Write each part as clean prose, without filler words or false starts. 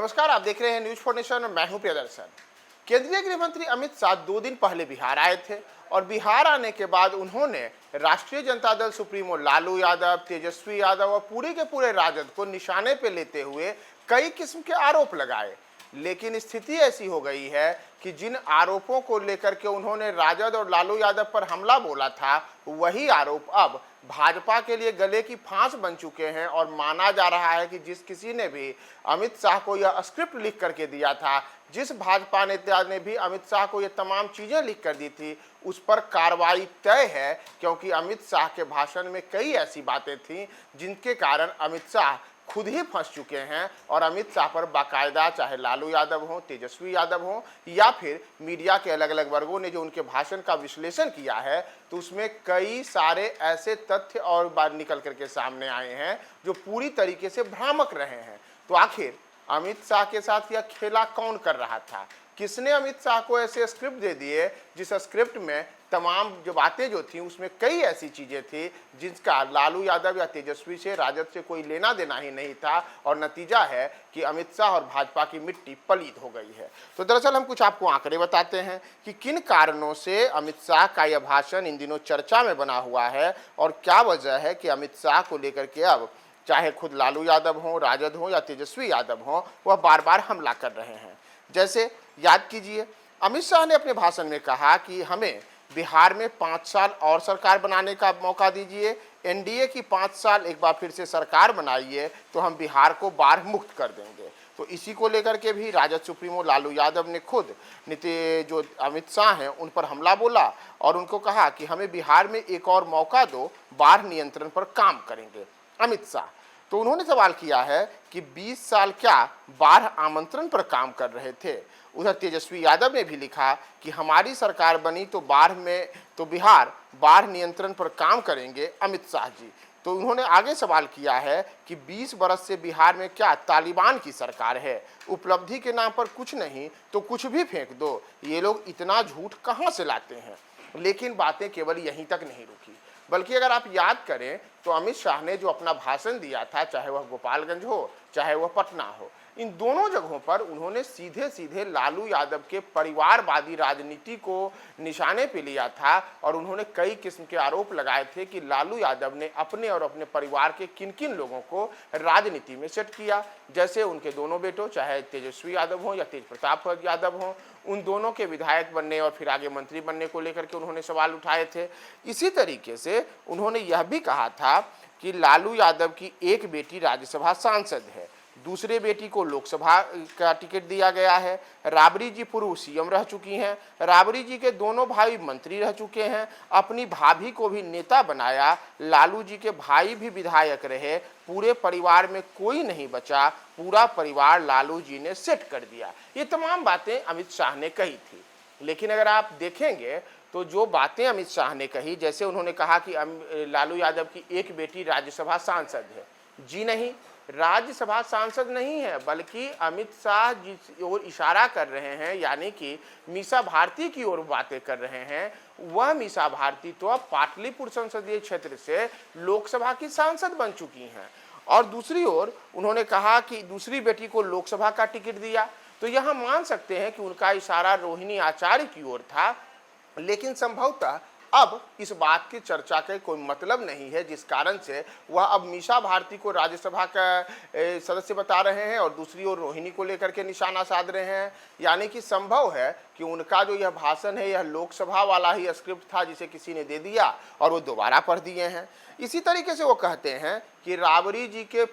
नमस्कार, आप देख रहे हैं न्यूज फॉर नेशन और मैं हूं प्रियदर्शन। केंद्रीय गृह मंत्री अमित शाह 2 दिन पहले बिहार आए थे और बिहार आने के बाद उन्होंने राष्ट्रीय जनता दल सुप्रीमो लालू यादव, तेजस्वी यादव और पूरे के पूरे राजद को निशाने पे लेते हुए कई किस्म के आरोप लगाए। लेकिन स्थिति ऐसी हो गई है कि जिन आरोपों को लेकर के उन्होंने राजद और लालू यादव पर हमला बोला था, वही आरोप अब भाजपा के लिए गले की फांस बन चुके हैं। और माना जा रहा है कि जिस किसी ने भी अमित शाह को यह स्क्रिप्ट लिख करके दिया था, जिस भाजपा नेता ने भी अमित शाह को ये तमाम चीजें लिख कर दी थी, उस पर कार्रवाई तय है। क्योंकि अमित शाह के भाषण में कई ऐसी बातें थीं जिनके कारण अमित शाह खुद ही फंस चुके हैं। और अमित शाह पर बाकायदा चाहे लालू यादव हो, तेजस्वी यादव हो या फिर मीडिया के अलग अलग वर्गों ने जो उनके भाषण का विश्लेषण किया है, तो उसमें कई सारे ऐसे तथ्य और बात निकल करके सामने आए हैं जो पूरी तरीके से भ्रामक रहे हैं। तो आखिर अमित शाह के साथ यह खेला कौन कर रहा था? किसने अमित शाह को ऐसे स्क्रिप्ट दे दिए जिस स्क्रिप्ट में तमाम जो बातें जो थी उसमें कई ऐसी चीजें थी जिसका लालू यादव या तेजस्वी से, राजद से कोई लेना देना ही नहीं था। और नतीजा है कि अमित शाह और भाजपा की मिट्टी पलीद हो गई है। तो दरअसल हम कुछ आपको आंकड़े बताते हैं कि किन कारणों से अमित शाह का यह भाषण इन दिनों चर्चा में बना हुआ है और क्या वजह है कि अमित शाह को लेकर के अब चाहे खुद लालू यादव हो, राजद हो या तेजस्वी यादव हो, वह बार बार हमला कर रहे हैं। जैसे याद कीजिए, अमित शाह ने अपने भाषण में कहा कि हमें बिहार में 5 साल और सरकार बनाने का मौका दीजिए, एनडीए की 5 साल एक बार फिर से सरकार बनाइए तो हम बिहार को बाढ़ मुक्त कर देंगे। तो इसी को लेकर के भी राजद सुप्रीमो लालू यादव ने खुद जो अमित शाह हैं उन पर हमला बोला और उनको कहा कि हमें बिहार में एक और मौका दो, बाढ़ नियंत्रण पर काम करेंगे अमित शाह। तो उन्होंने सवाल किया है कि 20 साल क्या बाढ़ आमंत्रण पर काम कर रहे थे? उधर तेजस्वी यादव ने भी लिखा कि हमारी सरकार बनी तो बिहार बाढ़ नियंत्रण पर काम करेंगे अमित शाह जी। तो उन्होंने आगे सवाल किया है कि 20 बरस से बिहार में क्या तालिबान की सरकार है? उपलब्धि के नाम पर कुछ नहीं तो कुछ भी फेंक दो। ये लोग इतना झूठ कहाँ से लाते हैं? लेकिन बातें केवल यहीं तक नहीं रुकी, बल्कि अगर आप याद करें तो अमित शाह ने जो अपना भाषण दिया था, चाहे वह गोपालगंज हो चाहे वह पटना हो, इन दोनों जगहों पर उन्होंने सीधे सीधे लालू यादव के परिवारवादी राजनीति को निशाने पे लिया था। और उन्होंने कई किस्म के आरोप लगाए थे कि लालू यादव ने अपने और अपने परिवार के किन किन लोगों को राजनीति में सेट किया। जैसे उनके दोनों बेटों, चाहे तेजस्वी यादव हो या तेज प्रताप यादव हो, उन दोनों के विधायक बनने और फिर आगे मंत्री बनने को लेकर के उन्होंने सवाल उठाए थे। इसी तरीके से उन्होंने यह भी कहा था कि लालू यादव की एक बेटी राज्यसभा सांसद है, दूसरे बेटी को लोकसभा का टिकट दिया गया है। राबड़ी जी पूर्व सीएम रह चुकी हैं, राबड़ी जी के दोनों भाई मंत्री रह चुके हैं, अपनी भाभी को भी नेता बनाया, लालू जी के भाई भी विधायक रहे, पूरे परिवार में कोई नहीं बचा, पूरा परिवार लालू जी ने सेट कर दिया। ये तमाम बातें अमित शाह ने कही थी। लेकिन अगर आप देखेंगे तो जो बातें अमित शाह ने कही, जैसे उन्होंने कहा कि लालू यादव की एक बेटी राज्यसभा सांसद है, जी नहीं, राज्यसभा सांसद नहीं है, बल्कि अमित शाह जिस ओर इशारा कर रहे हैं, यानी कि मीसा भारती की ओर बातें कर रहे हैं, वह मीसा भारती तो अब पाटलिपुत्र संसदीय क्षेत्र से लोकसभा की सांसद बन चुकी हैं। और दूसरी ओर उन्होंने कहा कि दूसरी बेटी को लोकसभा का टिकट दिया। तो यहाँ मान सकते हैं कि उनका इशारा रोहिणी आचार्य की ओर था। लेकिन संभवतः अब इस बात की चर्चा का कोई मतलब नहीं है, जिस कारण से वह अब मीसा भारती को राज्यसभा का सदस्य बता रहे हैं और दूसरी ओर रोहिणी को लेकर के निशाना साध रहे हैं। यानी कि संभव है कि उनका जो यह भाषण है, यह लोकसभा वाला ही स्क्रिप्ट था जिसे किसी ने दे दिया और वो दोबारा पढ़ दिए हैं। इसी तरीके से वो कहते हैं कि राबड़ी जी के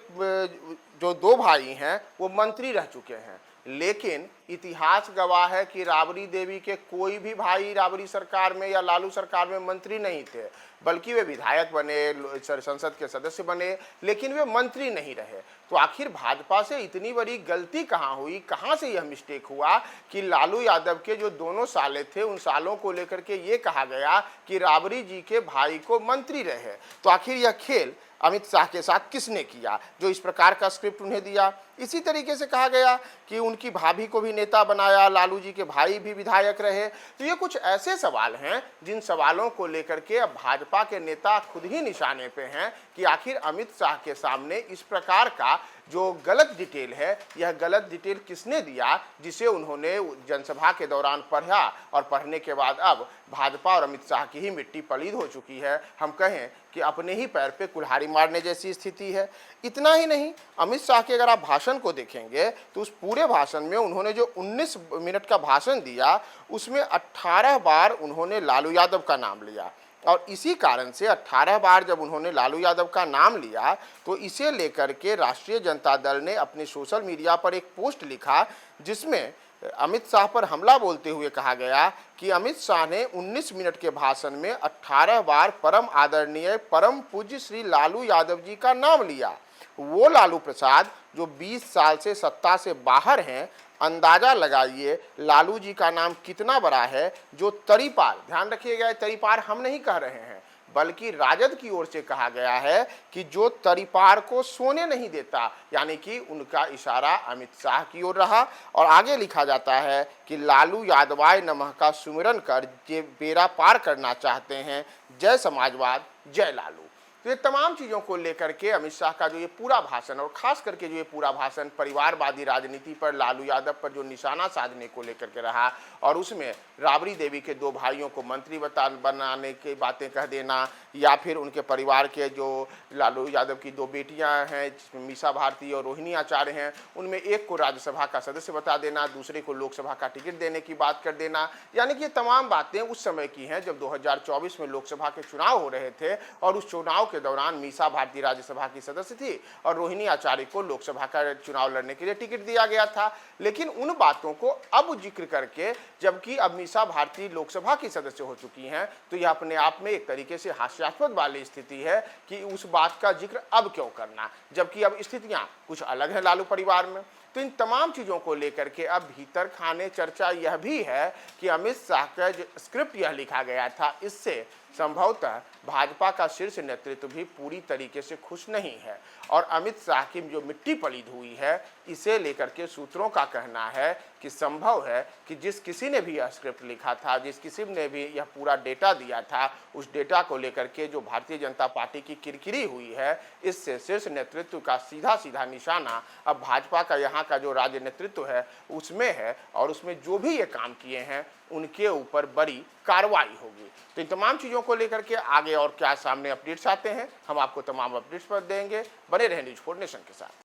जो 2 भाई हैं वो मंत्री रह चुके हैं, लेकिन इतिहास गवाह है कि राबड़ी देवी के कोई भी भाई राबड़ी सरकार में या लालू सरकार में मंत्री नहीं थे, बल्कि वे विधायक बने, संसद के सदस्य बने, लेकिन वे मंत्री नहीं रहे। तो आखिर भाजपा से इतनी बड़ी गलती कहाँ हुई, कहाँ से यह मिस्टेक हुआ कि लालू यादव के जो दोनों साले थे उन सालों को लेकर के ये कहा गया कि राबड़ी जी के भाई को मंत्री रहे? तो आखिर यह खेल अमित शाह के साथ किसने किया जो इस प्रकार का स्क्रिप्ट उन्हें दिया। इसी तरीके से कहा गया कि उनकी भाभी को भी नेता बनाया, लालू जी के भाई भी विधायक रहे। तो ये कुछ ऐसे सवाल हैं जिन सवालों को लेकर के अब भाजपा के नेता खुद ही निशाने पे हैं कि आखिर अमित शाह के सामने इस प्रकार का जो गलत डिटेल है, यह गलत डिटेल किसने दिया जिसे उन्होंने जनसभा के दौरान पढ़ा और पढ़ने के बाद अब भाजपा और अमित शाह की ही मिट्टी पलीद हो चुकी है। हम कहें कि अपने ही पैर पे कुल्हाड़ी मारने जैसी स्थिति है। इतना ही नहीं, अमित शाह के अगर आप भाषण को देखेंगे तो उस पूरे भाषण में उन्होंने जो 19 मिनट का भाषण दिया उसमें 18 बार उन्होंने लालू यादव का नाम लिया। और इसी कारण से 18 बार जब उन्होंने लालू यादव का नाम लिया तो इसे लेकर के राष्ट्रीय जनता दल ने अपने सोशल मीडिया पर एक पोस्ट लिखा जिसमें अमित शाह पर हमला बोलते हुए कहा गया कि अमित शाह ने 19 मिनट के भाषण में 18 बार परम आदरणीय परम पूज्य श्री लालू यादव जी का नाम लिया। वो लालू प्रसाद जो 20 साल से सत्ता से बाहर हैं, अंदाजा लगाइए लालू जी का नाम कितना बड़ा है जो तरीपार, ध्यान रखिएगा तरीपार हम नहीं कह रहे हैं बल्कि राजद की ओर से कहा गया है कि जो तरीपार को सोने नहीं देता, यानी कि उनका इशारा अमित शाह की ओर रहा। और आगे लिखा जाता है कि लालू यादवाय नमः का सुमिरन कर जे बेड़ा पार करना चाहते हैं, जय समाजवाद जय लालू। तो ये तमाम चीज़ों को लेकर के अमित शाह का जो ये पूरा भाषण और खास करके जो ये पूरा भाषण परिवारवादी राजनीति पर, लालू यादव पर जो निशाना साधने को लेकर के रहा और उसमें राबड़ी देवी के 2 भाइयों को मंत्री बनाने की बातें कह देना या फिर उनके परिवार के जो लालू यादव की 2 बेटियां हैं जिसमें मीसा भारती और रोहिणी आचार्य हैं, उनमें एक को राज्यसभा का सदस्य बता देना, दूसरे को लोकसभा का टिकट देने की बात कर देना, यानी कि ये तमाम बातें उस समय की हैं जब 2024 में लोकसभा के चुनाव हो रहे थे और उस चुनाव के दौरान मीसा भारती राज्यसभा की सदस्य थी और रोहिणी आचार्य को लोकसभा का चुनाव लड़ने के लिए टिकट दिया गया था। लेकिन उन बातों को अब जिक्र करके, जबकि अब मीसा भारती लोकसभा की सदस्य हो चुकी हैं, तो यह अपने आप में एक तरीके से हास्यास्पद वाली स्थिति है कि उस बात का जिक्र अब क्यों करना, जबकि अब स्थितियां कुछ अलग हैं लालू परिवार में। तो इन तमाम चीज़ों को लेकर के अब भीतर खाने चर्चा यह भी है कि अमित शाह का जो स्क्रिप्ट यह लिखा गया था, इससे संभवतः भाजपा का शीर्ष नेतृत्व भी पूरी तरीके से खुश नहीं है। और अमित शाह की जो मिट्टी पलीद हुई है, इसे लेकर के सूत्रों का कहना है कि संभव है कि जिस किसी ने भी यह स्क्रिप्ट लिखा था, जिस किसी ने भी यह पूरा डेटा दिया था, उस डेटा को लेकर के जो भारतीय जनता पार्टी की किरकिरी हुई है, इससे शीर्ष नेतृत्व का सीधा सीधा निशाना अब भाजपा का यहाँ का जो राज्य नेतृत्व है उसमें है और उसमें जो भी ये काम किए हैं उनके ऊपर बड़ी कार्रवाई होगी। तो इन तमाम चीज़ों को लेकर के आगे और क्या सामने अपडेट्स आते हैं, हम आपको तमाम अपडेट्स पर देंगे। बने रहें न्यूज़ 4 नेशन के साथ।